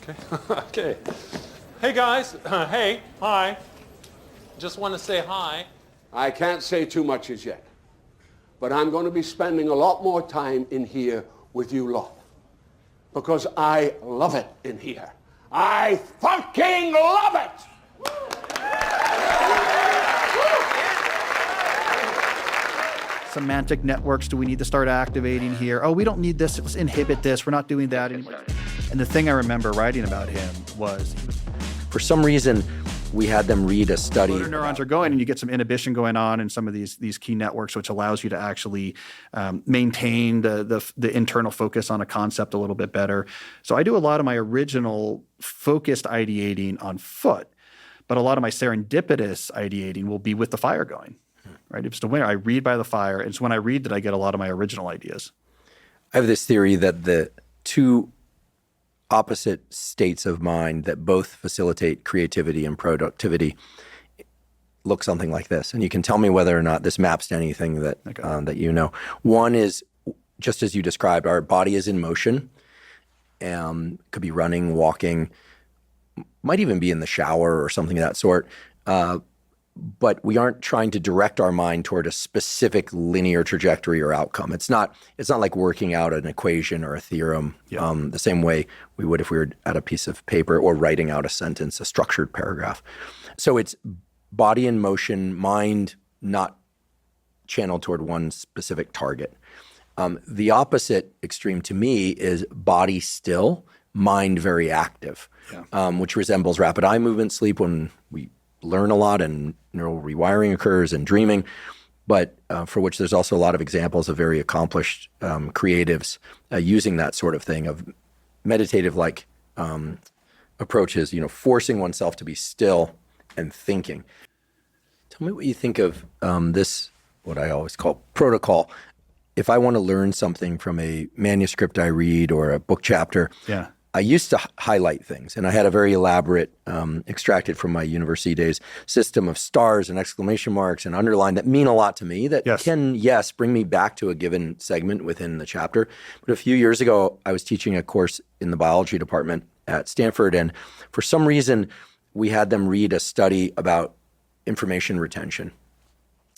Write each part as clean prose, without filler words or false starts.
Okay. Okay. Hey guys. Hey. Hi. Just want to say hi. I can't say too much as yet, but I'm going to be spending a lot more time in here with you lot, because I love it in here. I fucking love it! Semantic networks do we need to start activating here? Oh, we don't need this. Let's inhibit this. We're not doing that anymore. And the thing I remember writing about him was, for some reason, we had them read a study. Motor neurons are going, and you get some inhibition going on in some of these key networks, which allows you to actually maintain the internal focus on a concept a little bit better. So I do a lot of my original focused ideating on foot, but a lot of my serendipitous ideating will be with the fire going. Right? If it's the winter, I read by the fire. It's when I read that I get a lot of my original ideas. I have this theory that the two opposite states of mind that both facilitate creativity and productivity look something like this. And you can tell me whether or not this maps to anything that that you know. One is, just as you described, our body is in motion. Could be running, walking, might even be in the shower or something of that sort. But we aren't trying to direct our mind toward a specific linear trajectory or outcome. It's not like working out an equation or a theorem the same way we would if we were at a piece of paper or writing out a sentence, a structured paragraph. So it's body in motion, mind not channeled toward one specific target. The opposite extreme to me is body still, mind very active, which resembles rapid eye movement sleep when we learn a lot and neural rewiring occurs and dreaming, but for which there's also a lot of examples of very accomplished creatives using that sort of thing, of meditative-like approaches, forcing oneself to be still and thinking. Tell me what you think of this, what I always call protocol. If I want to learn something from a manuscript I read or a book chapter, I used to highlight things, and I had a very elaborate, extracted from my university days, system of stars and exclamation marks and underline that mean a lot to me that can, bring me back to a given segment within the chapter. But a few years ago, I was teaching a course in the biology department at Stanford, and for some reason, we had them read a study about information retention.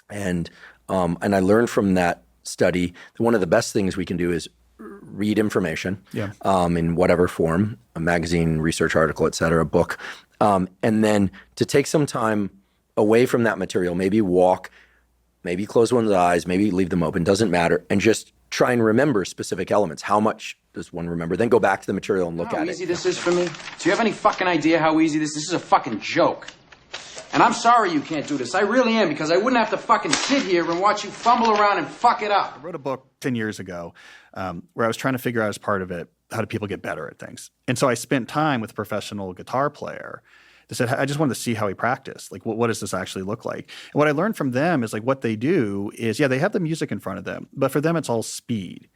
And I learned from that study that one of the best things we can do is read information in whatever form, a magazine, research article, et cetera, a book, and then to take some time away from that material, maybe walk, maybe close one's eyes, maybe leave them open, doesn't matter, and just try and remember specific elements. How much does one remember? Then go back to the material and look at it. How easy this is for me? Do you have any fucking idea how easy this is? This is a fucking joke. And I'm sorry you can't do this. I really am, because I wouldn't have to fucking sit here and watch you fumble around and fuck it up. I wrote a book 10 years ago where I was trying to figure out as part of it, how do people get better at things? And so I spent time with a professional guitar player that said, I just wanted to see how he practiced. Like, what does this actually look like? And what I learned from them is, like, what they do is, they have the music in front of them, but for them, it's all speed.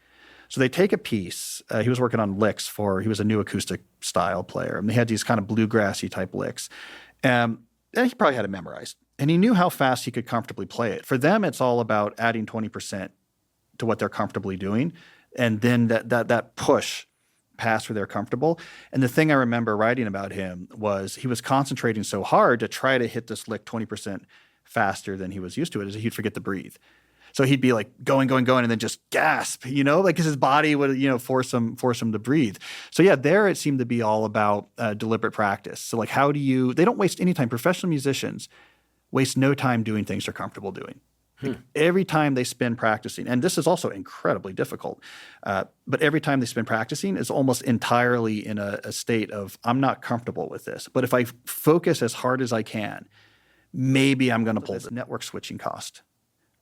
So they take a piece. He was working on licks he was a new acoustic style player, and they had these kind of bluegrassy type licks. And he probably had it memorized. And he knew how fast he could comfortably play it. For them, it's all about adding 20% to what they're comfortably doing, and then that push past where they're comfortable. And the thing I remember writing about him was he was concentrating so hard to try to hit this lick 20% faster than he was used to it, is he'd forget to breathe. So he'd be like going, and then just gasp, because his body would, force him to breathe. So there it seemed to be all about deliberate practice. So like, they don't waste any time. Professional musicians waste no time doing things they're comfortable doing. Like every time they spend practicing, and this is also incredibly difficult, but every time they spend practicing is almost entirely in a state of, I'm not comfortable with this. But if I focus as hard as I can, maybe I'm going to pull the network switching cost.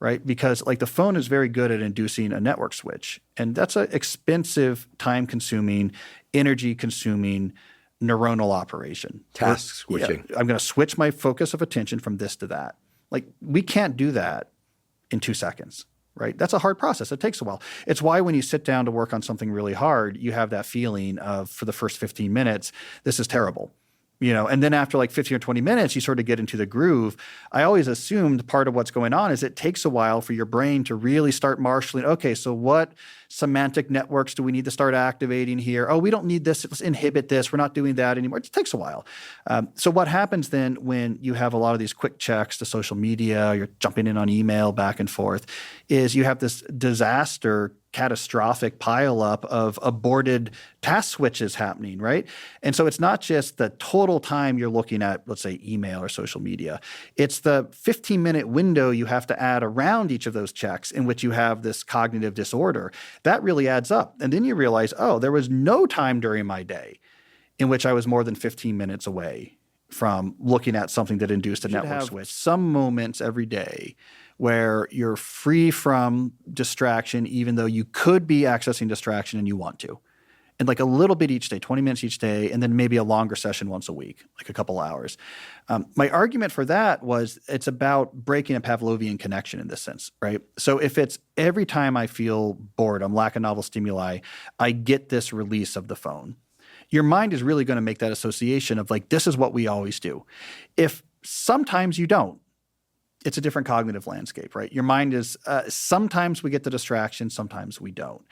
Right? Because like the phone is very good at inducing a network switch. And that's an expensive, time-consuming, energy-consuming neuronal operation. Task switching. I'm going to switch my focus of attention from this to that. Like, we can't do that in 2 seconds, right? That's a hard process. It takes a while. It's why when you sit down to work on something really hard, you have that feeling of, for the first 15 minutes, this is terrible. And then after like 15 or 20 minutes, you sort of get into the groove. I always assumed part of what's going on is it takes a while for your brain to really start marshaling, okay, so what semantic networks do we need to start activating here? Oh, we don't need this. Let's inhibit this. We're not doing that anymore. It takes a while. So what happens then when you have a lot of these quick checks to social media, you're jumping in on email back and forth, is you have this disaster, catastrophic pileup of aborted task switches happening, right? And so it's not just the total time you're looking at, let's say, email or social media. It's the 15-minute window you have to add around each of those checks in which you have this cognitive disorder. That really adds up. And then you realize, oh, there was no time during my day in which I was more than 15 minutes away from looking at something that induced a network switch. Some moments every day where you're free from distraction, even though you could be accessing distraction and you want to. And like a little bit each day, 20 minutes each day, and then maybe a longer session once a week, like a couple hours. My argument for that was it's about breaking a Pavlovian connection in this sense, right? So if it's every time I feel boredom, lack of novel stimuli, I get this release of the phone. Your mind is really going to make that association of like, this is what we always do. If sometimes you don't, it's a different cognitive landscape, right? Your mind is, sometimes we get the distraction, sometimes we don't.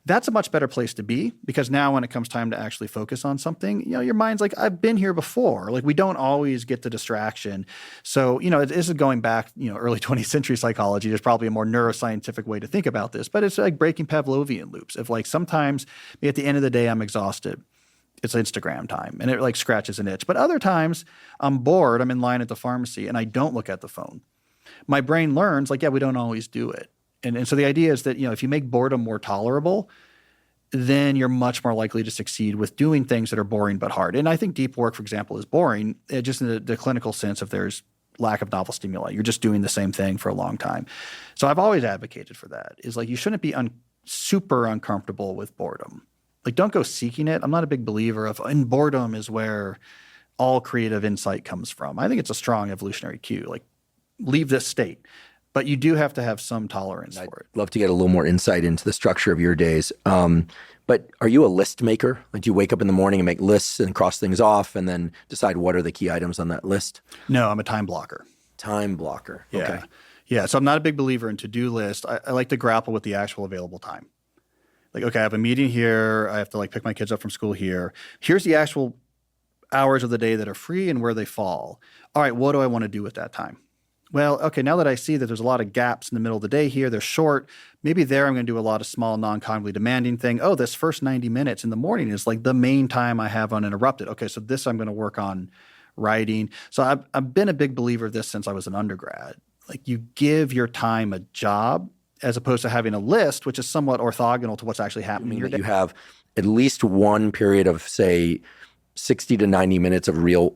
That's a much better place to be because now when it comes time to actually focus on something, your mind's like, I've been here before. Like we don't always get the distraction. So, this is going back, early 20th century psychology. There's probably a more neuroscientific way to think about this, but it's like breaking Pavlovian loops of like sometimes at the end of the day, I'm exhausted. It's Instagram time and it like scratches an itch. But other times I'm bored, I'm in line at the pharmacy and I don't look at the phone. My brain learns like, yeah, we don't always do it. And so the idea is that, if you make boredom more tolerable, then you're much more likely to succeed with doing things that are boring but hard. And I think deep work, for example, is boring just in the clinical sense if there's lack of novel stimuli. You're just doing the same thing for a long time. So I've always advocated for that is like you shouldn't be super uncomfortable with boredom. Like don't go seeking it. I'm not a big believer of and boredom is where all creative insight comes from. I think it's a strong evolutionary cue. Like leave this state. But you do have to have some tolerance for it. I'd love to get a little more insight into the structure of your days. But are you a list maker? Like do you wake up in the morning and make lists and cross things off and then decide what are the key items on that list? No, I'm a time blocker. Time blocker. Yeah. Okay. Yeah. So I'm not a big believer in to-do list. I like to grapple with the actual available time. Like, okay, I have a meeting here. I have to like pick my kids up from school here. Here's the actual hours of the day that are free and where they fall. All right, what do I want to do with that time? Well, okay, now that I see that there's a lot of gaps in the middle of the day here, they're short, maybe there I'm going to do a lot of small, non-cognitively demanding thing. Oh, this first 90 minutes in the morning is like the main time I have uninterrupted. Okay, so this I'm going to work on writing. So I've been a big believer of this since I was an undergrad. Like you give your time a job as opposed to having a list, which is somewhat orthogonal to what's actually happening in your day. You have at least one period of, say, 60 to 90 minutes of real,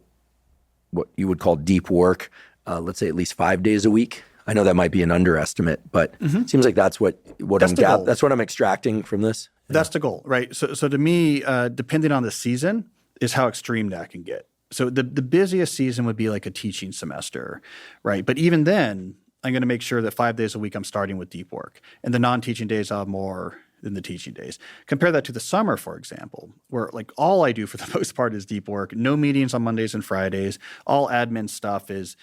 what you would call deep work, let's say at least 5 days a week. I know that might be an underestimate, but it seems like that's what I'm extracting from this. That's the goal, right? So to me, depending on the season is how extreme that can get. So the busiest season would be like a teaching semester, right? But even then, I'm going to make sure that 5 days a week I'm starting with deep work. And the non-teaching days I'll have more than the teaching days. Compare that to the summer, for example, where like all I do for the most part is deep work. No meetings on Mondays and Fridays. All admin stuff is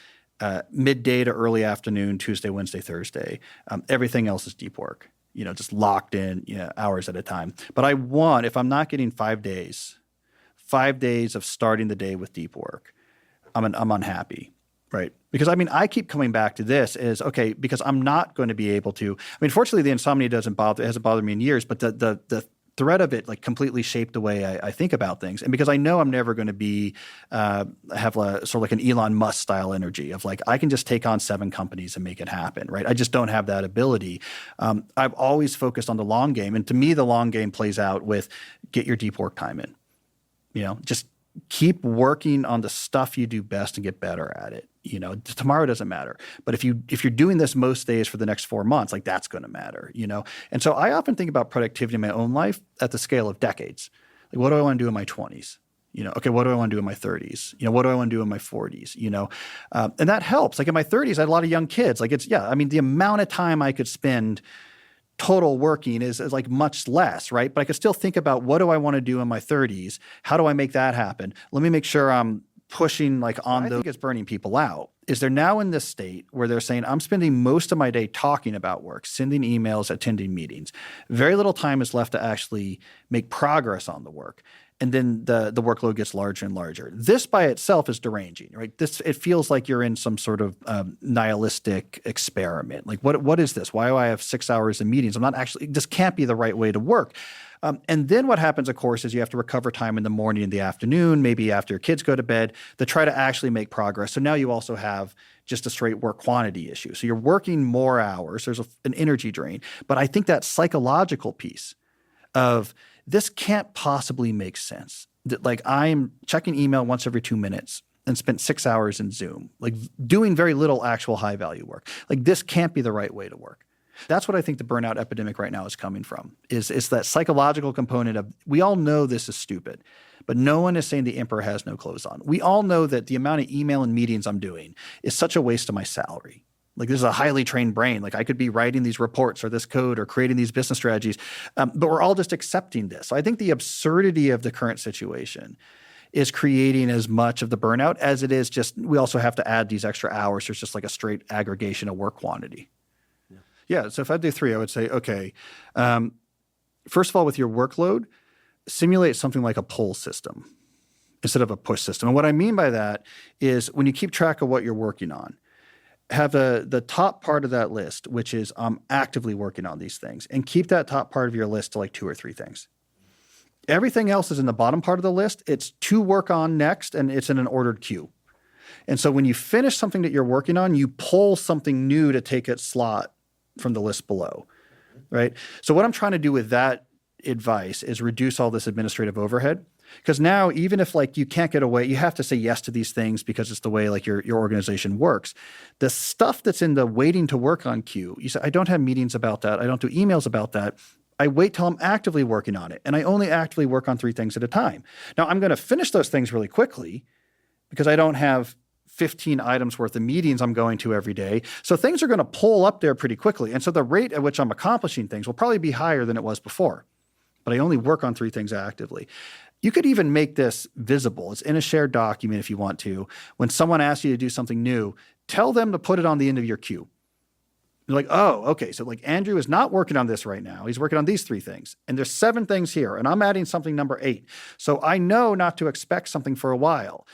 midday to early afternoon, Tuesday, Wednesday, Thursday. Everything else is deep work, just locked in hours at a time. But I want, if I'm not getting 5 days of starting the day with deep work, I'm unhappy, right? Because I keep coming back to this is, okay, because I'm not going to be able to, fortunately the insomnia hasn't bothered me in years, but the threat of it like completely shaped the way I think about things. And because I know I'm never going to be, have sort of like an Elon Musk style energy of like, I can just take on 7 companies and make it happen, right? I just don't have that ability. I've always focused on the long game. And to me, the long game plays out with get your deep work time in, just keep working on the stuff you do best and get better at it. Tomorrow doesn't matter. But if you're doing this most days for the next 4 months, like that's going to matter, And so I often think about productivity in my own life at the scale of decades. Like, what do I want to do in my 20s? Okay, what do I want to do in my 30s? What do I want to do in my 40s? And that helps. Like in my 30s, I had a lot of young kids. Like the amount of time I could spend total working is like much less, right? But I could still think about what do I want to do in my 30s? How do I make that happen? Let me make sure I'm pushing like on those. I think it's burning people out. is they're now in this state where they're saying, I'm spending most of my day talking about work, sending emails, attending meetings. Very little time is left to actually make progress on the work. And then the workload gets larger and larger. This by itself is deranging, right? It feels like you're in some sort of nihilistic experiment. Like, what is this? Why do I have 6 hours of meetings? This can't be the right way to work. And then what happens, of course, is you have to recover time in the morning and the afternoon, maybe after your kids go to bed, to try to actually make progress. So now you also have just a straight work quantity issue. So you're working more hours. There's an energy drain. But I think that psychological piece of this can't possibly make sense. Like, I'm checking email once every 2 minutes and spent 6 hours in Zoom, like doing very little actual high-value work. Like, this can't be the right way to work. That's what I think the burnout epidemic right now is coming from, is that psychological component of, we all know this is stupid, but no one is saying the emperor has no clothes on. We all know that the amount of email and meetings I'm doing is such a waste of my salary. Like, this is a highly trained brain. Like, I could be writing these reports or this code or creating these business strategies, but we're all just accepting this. So I think the absurdity of the current situation is creating as much of the burnout as it is just, we also have to add these extra hours. There's just like a straight aggregation of work quantity. Yeah. So if I do 3, I would say, okay, first of all, with your workload, simulate something like a pull system instead of a push system. And what I mean by that is, when you keep track of what you're working on, have the top part of that list, which is I'm actively working on these things, and keep that top part of your list to like 2 or 3 things. Everything else is in the bottom part of the list. It's to work on next, and it's in an ordered queue. And so when you finish something that you're working on, you pull something new to take its slot from the list below, right? So what I'm trying to do with that advice is reduce all this administrative overhead. Because now, even if like you can't get away, you have to say yes to these things because it's the way like your organization works. The stuff that's in the waiting to work on queue, you say, I don't have meetings about that. I don't do emails about that. I wait till I'm actively working on it. And I only actively work on 3 things at a time. Now, I'm going to finish those things really quickly because I don't have 15 items worth of meetings I'm going to every day. So things are going to pull up there pretty quickly. And so the rate at which I'm accomplishing things will probably be higher than it was before. But I only work on 3 things actively. You could even make this visible. It's in a shared document if you want to. When someone asks you to do something new, tell them to put it on the end of your queue. You're like, oh, okay. So like, Andrew is not working on this right now. He's working on these 3 things. And there's 7 things here. And I'm adding something number 8. So I know not to expect something for a while.